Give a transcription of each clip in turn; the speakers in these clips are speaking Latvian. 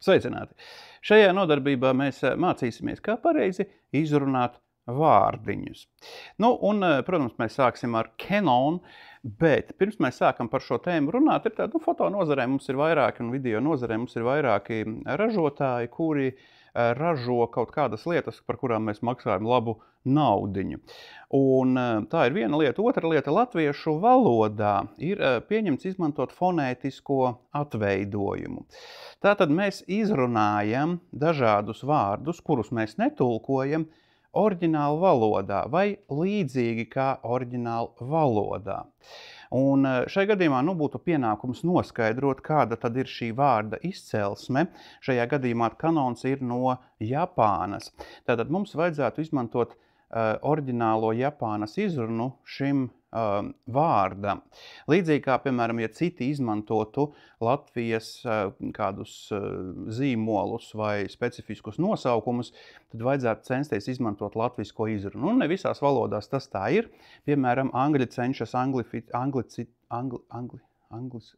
Sveicināti! Šajā nodarbībā mēs mācīsimies, kā pareizi izrunāt vārdiņus. Nu, un, protams, mēs sāksim ar canon, bet pirms mēs sākam par šo tēmu runāt, ir tāda, foto nozarē mums ir vairāki un video nozarē mums ir vairāki ražotāji, kuri ražo kaut kādas lietas, par kurām mēs maksājam labu naudiņu. Un tā ir viena lieta. Otra lieta, latviešu valodā ir pieņemts izmantot fonētisko atveidojumu. Tātad mēs izrunājam dažādus vārdus, kurus mēs netulkojam oriģināla valodā vai līdzīgi kā oriģināla valodā. Un šai gadījumā būtu pienākums noskaidrot, kāda tad ir šī vārda izcelsme. Šajā gadījumā kanons ir no Japānas. Tātad mums vajadzētu izmantot oriģinālo Japānas izrunu šim vārdam. Līdzīgi kā, piemēram, ja citi izmantotu Latvijas kādus zīmolus vai specifiskus nosaukumus, tad vajadzētu censties izmantot latvisko izrunu. Un ne visās valodās tas tā ir. Piemēram, angļi cenšas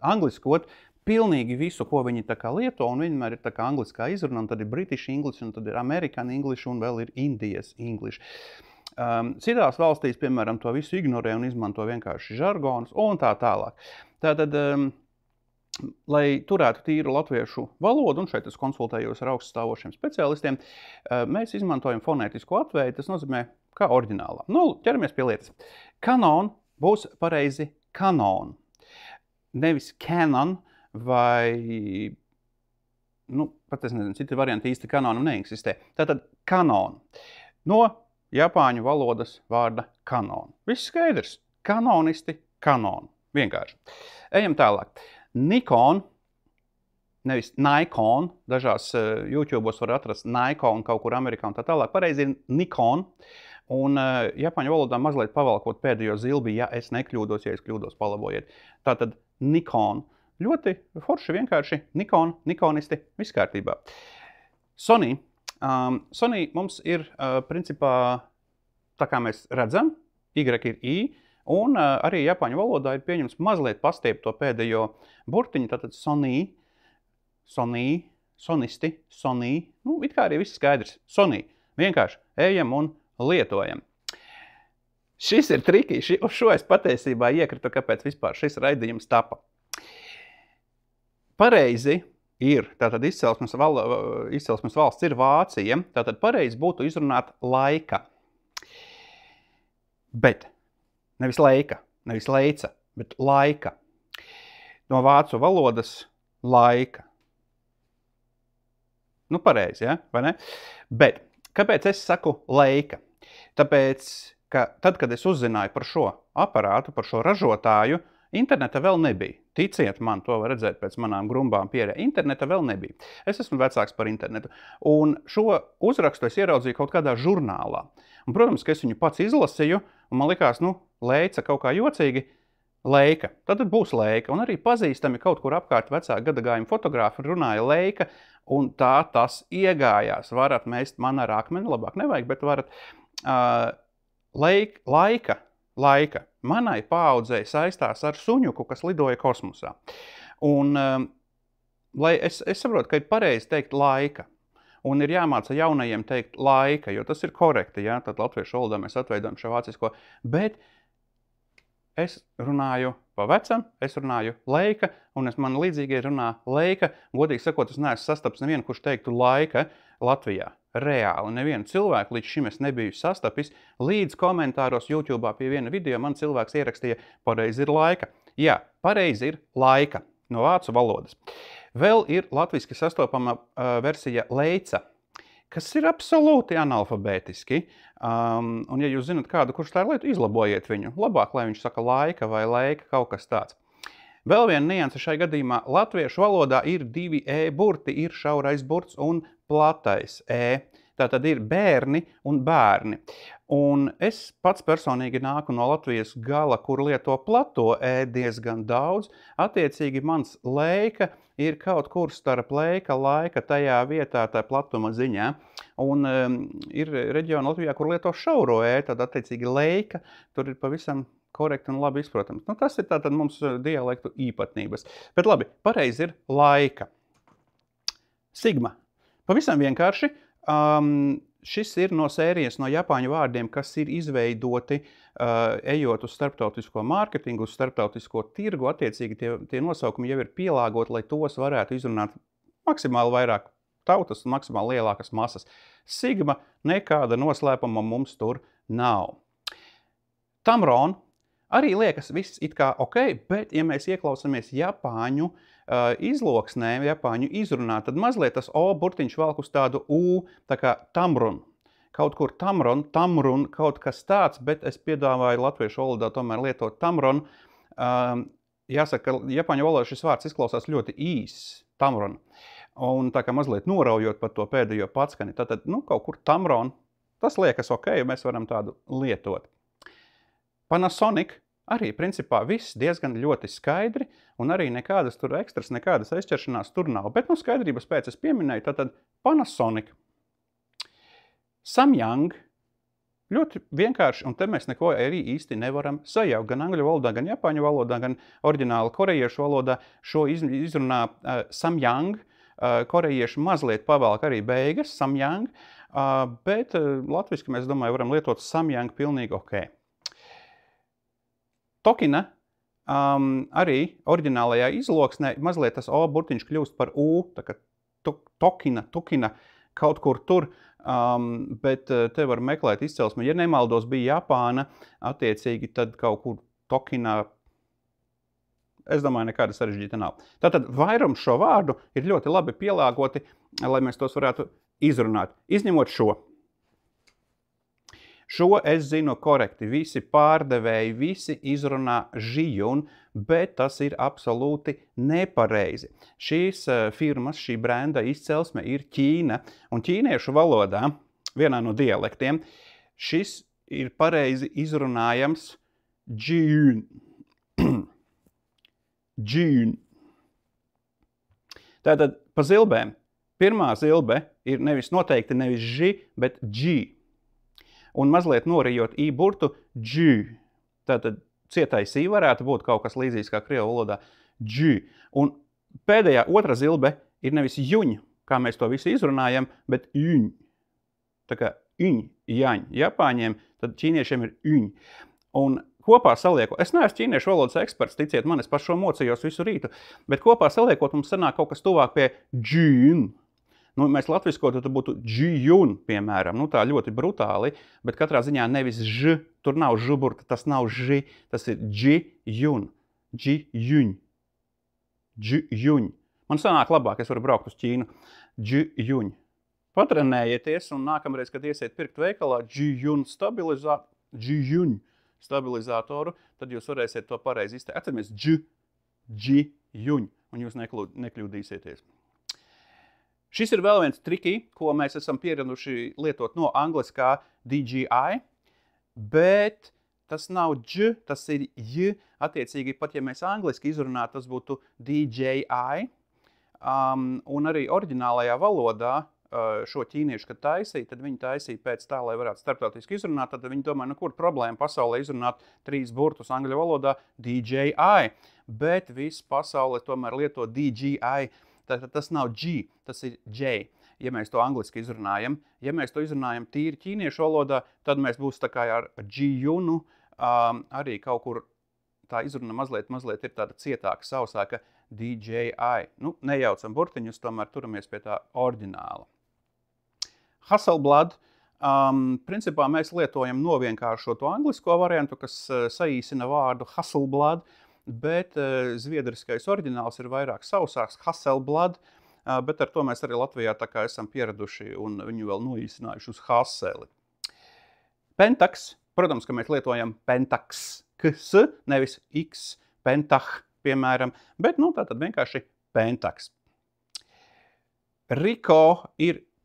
angliskot pilnīgi visu, ko viņi tā kā lieto, un vienmēr ir tā kā angliskā izruna, un tad ir British English, un tad ir American English, un vēl ir Indies English. Citās valstīs, piemēram, to visu ignorē un izmanto vienkārši žargonus un tā tālāk. Tātad, lai turētu tīru latviešu valodu, un šeit es konsultējos ar augststāvošiem speciālistiem, mēs izmantojam fonētisko atveidi, tas nozīmē kā oriģinālā. Nu, ķeramies pie lietas. Kanon būs pareizi kanon. Nevis canon vai, pat es nezinu, citi varianti īsti kanonam neeksistē. Tātad kanon. No Japāņu valodas vārda kanon. Viss skaidrs. Kanonisti, kanon. Vienkārši. Ejam tālāk. Nikon, nevis Nikon, dažās YouTube'os var atrast Nikon kaut kur Amerikā un tā tālāk. Pareizi ir Nikon. Un Japāņu valodā mazliet pavalkot pēdējo zilbi, ja es nekļūdos, ja es kļūdos, palabojiet. Tātad Nikon. Ļoti forši, vienkārši Nikon, nikonisti, viss kārtībā. Sony. Sony mums ir, principā, tā kā mēs redzam, Y ir I, un arī Japāņu valodā ir pieņems mazliet pastiept to pēdējo burtiņu, tātad Sony, Sony, sonisti, Sony, it kā arī viss skaidrs, Sony, vienkārši ejam un lietojam. Šis ir triki, uz šo es patiesībā iekritu, kāpēc vispār šis raidījums tapa. Pareizi ir, tātad izcelsmes valsts ir Vācija, tātad pareizi būtu izrunāt laika. Bet, nevis leika, nevis leica, bet laika. No vācu valodas laika. Pareizi, ja? Vai ne? Bet, kāpēc es saku leika? Tāpēc, ka tad, kad es uzzināju par šo aparātu, par šo ražotāju, interneta vēl nebija. Ticiet man, to var redzēt pēc manām grumbām pierē. Interneta vēl nebija. Es esmu vecāks par internetu. Un šo uzrakstu es ieraudzīju kaut kādā žurnālā. Un, protams, ka es viņu pats izlasīju, un man likās, leica kaut kā jocīgi, leika. Tad būs leika. Un arī pazīstami kaut kur apkārt vecā gadagājuma fotografi runāja leika, un tā tas iegājās. Varat mest man ar akmeni, labāk nevajag, bet varat laika. Manai paaudzei saistās ar suņuku, kas lidoja kosmosā. Un, lai es saprotu, ka ir pareizi teikt laika, un ir jāmāca jaunajiem teikt laika, jo tas ir korekti, ja? Tad latviešu valodā mēs atveidojam šo vācisko, bet es runāju pa vecam, es runāju leika, un man līdzīgi runā leika. Godīgi sakot, es neesmu sastaps nevienu, kurš teiktu laika Latvijā. Reāli nevienu cilvēku līdz šim es nebiju sastapis. Līdz komentāros YouTube'ā pie viena video man cilvēks ierakstīja, pareizi ir laika. Jā, pareizi ir laika no vācu valodas. Vēl ir latviski sastopama versija leica, kas ir absolūti analfabētiski. Un ja jūs zinat kādu, kurš tā ir lietu, izlabojiet viņu. Labāk, lai viņš saka laika vai leika, kaut kas tāds. Vēl viena nianse šai gadījumā. Latviešu valodā ir divi burti, ir šaurais burts un platais Tātad ir bērni un bērni. Un es pats personīgi nāku no Latvijas gala, kur lieto plato diezgan daudz. Attiecīgi mans leika ir kaut kur starp leika, laika tajā vietā, tā platuma ziņā. Un ir reģiona Latvijā, kur lieto šauro tad attiecīgi leika, tur ir pavisam korekti un labi izprotams. Tas ir tātad mums dialektu īpatnības. Bet labi, pareizi ir laika. Sigma. Pavisam vienkārši. Šis ir no sērijas no japāņu vārdiem, kas ir izveidoti ejot uz starptautisko mārketingu, uz starptautisko tirgu. Attiecīgi tie nosaukumi jau ir pielāgoti, lai tos varētu izrunāt maksimāli vairāk tautas un maksimāli lielākas masas. Sigma, nekāda noslēpuma mums tur nav. Tamron arī liekas viss it kā ok, bet ja mēs ieklausāmies japāņu izloksnē, japāņu izrunā, tad mazliet tas O burtiņš velk uz tādu U, tā kā tamrun. Kaut kur tamrun, kaut kas tāds, bet es piedāvāju latviešu valodā tomēr lietot tamrun. Jāsaka, ka japāņu valodā šis vārds izklausās ļoti īss, tamrun. Un tā kā mazliet noraujot par to pēdējo patskani, tad kaut kur tamrun, tas liekas ok, mēs varam tādu lietot. Panasonic. Arī, principā, viss diezgan ļoti skaidri, un arī nekādas tur ekstras, nekādas aizķeršanās tur nav. Bet, skaidrības pēc es pieminēju, tad Panasonic. Samyang. Ļoti vienkārši, un te mēs neko arī īsti nevaram sajaukt. Gan angļu valodā, gan japāņu valodā, gan oriģināli korejiešu valodā šo izrunā Samyang. Korejieši mazliet pavelk arī beigas, Samyang, bet latviski mēs, domāju, varam lietot Samyang pilnīgi ok. Tokina arī oriģinālajā izloksnē mazliet tas O burtiņš kļūst par U, tā kā Tokina, kaut kur tur, bet te var meklēt izcelsmi. Ja nemaldos bija Japāna, attiecīgi tad kaut kur Tokina, es domāju, nekāda sarežģīta nav. Tātad vairums šo vārdu ir ļoti labi pielāgoti, lai mēs tos varētu izrunāt, izņemot šo. Šo es zinu korekti, visi pārdevēji, visi izrunā žijun, bet tas ir absolūti nepareizi. Šīs firmas, šī brenda izcelsme ir Ķīna, un ķīniešu valodā, vienā no dialektiem, šis ir pareizi izrunājams džīn. Džīn. Tātad pa zilbēm. Pirmā zilbe ir noteikti nevis ži, bet džī. Un mazliet norijot I burtu, džī. Tātad cietais I varētu būt kaut kas līdzīgs kā krievu valodā, džī. Un pēdējā otra zilbe ir nevis juņ, kā mēs to visu izrunājam, bet juņ. Tā kā juņ, jaņ. Japāņiem, tad ķīniešiem ir juņ. Un kopā saliekot, es neesmu ķīniešu valodas eksperts, ticiet man, es par šo mocījos visu rītu, bet kopā saliekot mums sanāk kaut kas tuvāk pie džīn. Mēs latviskotu, tad būtu džījun, piemēram, tā ļoti brutāli, bet katrā ziņā nevis ž, tur nav žuburta, tas nav ži, tas ir džījun, džījuņ, džījuņ. Man sanāk labāk, es varu braukt uz Ķīnu, džījuņ. Patrenējieties un nākamreiz, kad iesiet pirkt veikalā džījuņ stabilizātoru, tad jūs varēsiet to pareizi izteikt. Atceramies džījuņ, un jūs nekļūdīsieties. Šis ir vēl viens triki, ko mēs esam pieraduši lietot no angliskā DJI, bet tas nav dž, tas ir j. Attiecīgi, pat ja mēs angliski izrunā, tas būtu DJI. Un arī oriģinālajā valodā šo ķīniešu, kad taisīja, tad viņi taisīja pēc tā, lai varētu starptautiski izrunāt, tad viņi domāja, kur problēma pasaulē izrunāt 3 burtus angļu valodā DJI, bet viss pasaulē tomēr lieto DJI. Tātad tas nav G, tas ir J, ja mēs to angliski izrunājam. Ja mēs to izrunājam tīri ķīniešu valodā, tad mēs būs tā kā ar G-junu, arī kaut kur tā izruna mazliet ir tāda cietāka, sausāka DJI. Nejaucam burtiņus, tomēr turamies pie tā oriģināla. Hasselblad. Principā mēs lietojam novienkāršoto anglisko variantu, kas saīsina vārdu Hasselblad, bet zviedriskais oriģināls ir vairāk sausāks, Hasselblad, bet ar to mēs arī Latvijā tā kā esam pieraduši un viņu vēl noīsinājuši uz Hasseli. Pentax, protams, ka mēs lietojam Pentax, ks, nevis x, Pentach, piemēram, bet tātad vienkārši Pentax. Riko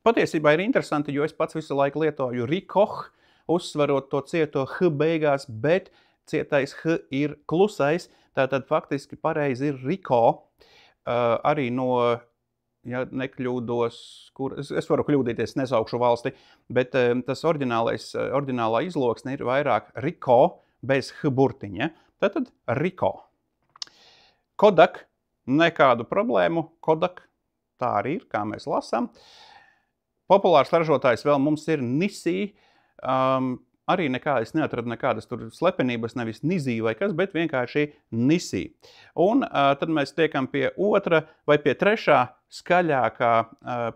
patiesībā ir interesanti, jo es pats visu laiku lietoju Rikoh, uzsvarot to cieto h beigās, bet cietais h ir klusais, tātad faktiski pareizi ir Riko, arī no, ja nekļūdos, es varu kļūdīties, nesaukšu valsti, bet tas oriģinālā izloksne ir vairāk Riko bez h burtiņa, tātad Riko. Kodak, nekādu problēmu, Kodak, tā arī ir, kā mēs lasām. Populārs ražotājs vēl mums ir Nisī. Arī es neatradu nekādas tur slepenības, nevis Nizī vai kas, bet vienkārši Nisī. Un tad mēs tiekam pie otra vai pie trešā skaļākā,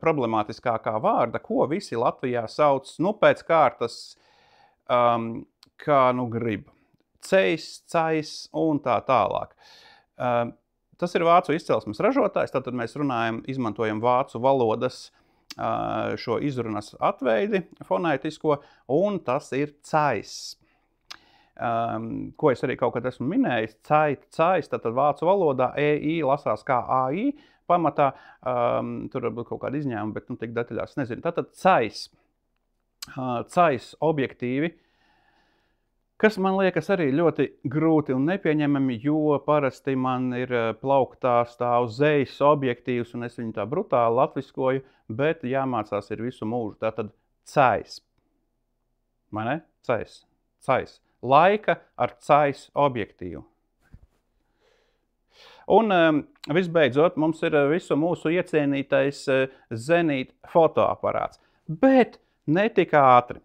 problemātiskākā vārda, ko visi Latvijā sauc, pēc kārtas, kā grib. Cejs, cais un tā tālāk. Tas ir vācu izcelsmes ražotājs, tātad mēs izmantojam vācu valodas šo izrunas atveidi fonētisko, un tas ir cais. Ko es arī kaut kad esmu minējis, cais, tātad vācu valodā EI lasās kā AI pamatā, tur varbūt kaut kāda izņēmuma, bet tik detaļās nezinu. Tātad cais objektīvi, kas man liekas arī ļoti grūti un nepieņemami, jo parasti man ir plauktā stāv zejas objektīvs, un es viņu tā brutāli latviskoju, bet jāmācās ir visu mūžu. Tātad cais. Vai ne? Cais. Laika ar cais objektīvu. Un visbeidzot, mums ir visu mūsu iecienītais Zenit fotoaparāts. Bet ne tik ātri.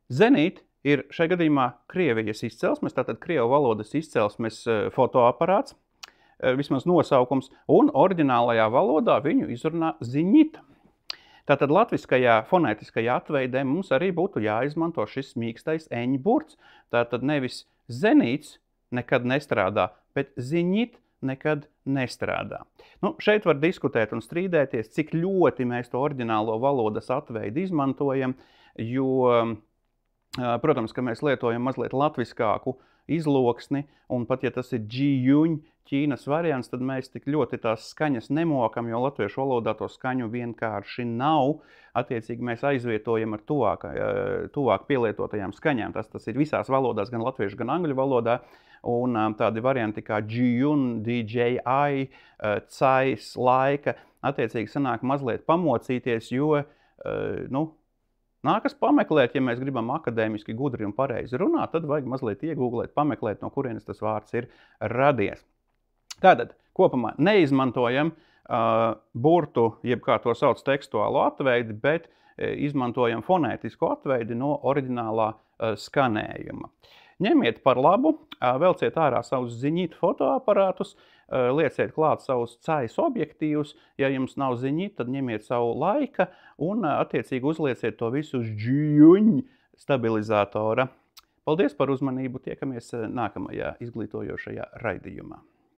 Zenit ir šajā gadījumā Krievijas izcelsmes, tātad krievu valodas izcelsmes fotoaparāts, vismaz nosaukums, un oriģinālajā valodā viņu izrunā Ziņita. Tātad latviskajā fonētiskajā atveidē mums arī būtu jāizmanto šis mīkstais eņu burts. Tātad nevis Zenīts nekad nestrādā, bet Ziņit nekad nestrādā. Šeit var diskutēt un strīdēties, cik ļoti mēs to oriģinālo valodas atveidu izmantojam, jo protams, ka mēs lietojam mazliet latviskāku izloksni, un pat ja tas ir Džījuņ, Ķīnas variants, tad mēs tik ļoti tās skaņas nemokam, jo latviešu valodā to skaņu vienkārši nav. Attiecīgi mēs aizvietojam ar tuvāk pielietotajām skaņām. Tas ir visās valodās, gan latviešu, gan angļu valodā, un tādi varianti kā Džījuņ, DJI, cais, laika, attiecīgi sanāk mazliet pamocīties, jo, nākas pameklēt, ja mēs gribam akadēmiski gudri un pareizi runāt, tad vajag mazliet iegūglēt, pameklēt, no kurienes tas vārds ir radies. Tātad, kopumā neizmantojam burtu, jeb kā to sauc tekstuālo atveidi, bet izmantojam fonētisku atveidi no oriģinālā skanējuma. Ņemiet par labu, velciet ārā savus Ziņit fotoaparātus, lieciet klāt savus cais objektīvus. Ja jums nav Ziņit, tad ņemiet savu laika un attiecīgi uzlieciet to visu uz Džījuņ stabilizatora. Paldies par uzmanību, tiekamies nākamajā izglītojošajā raidījumā.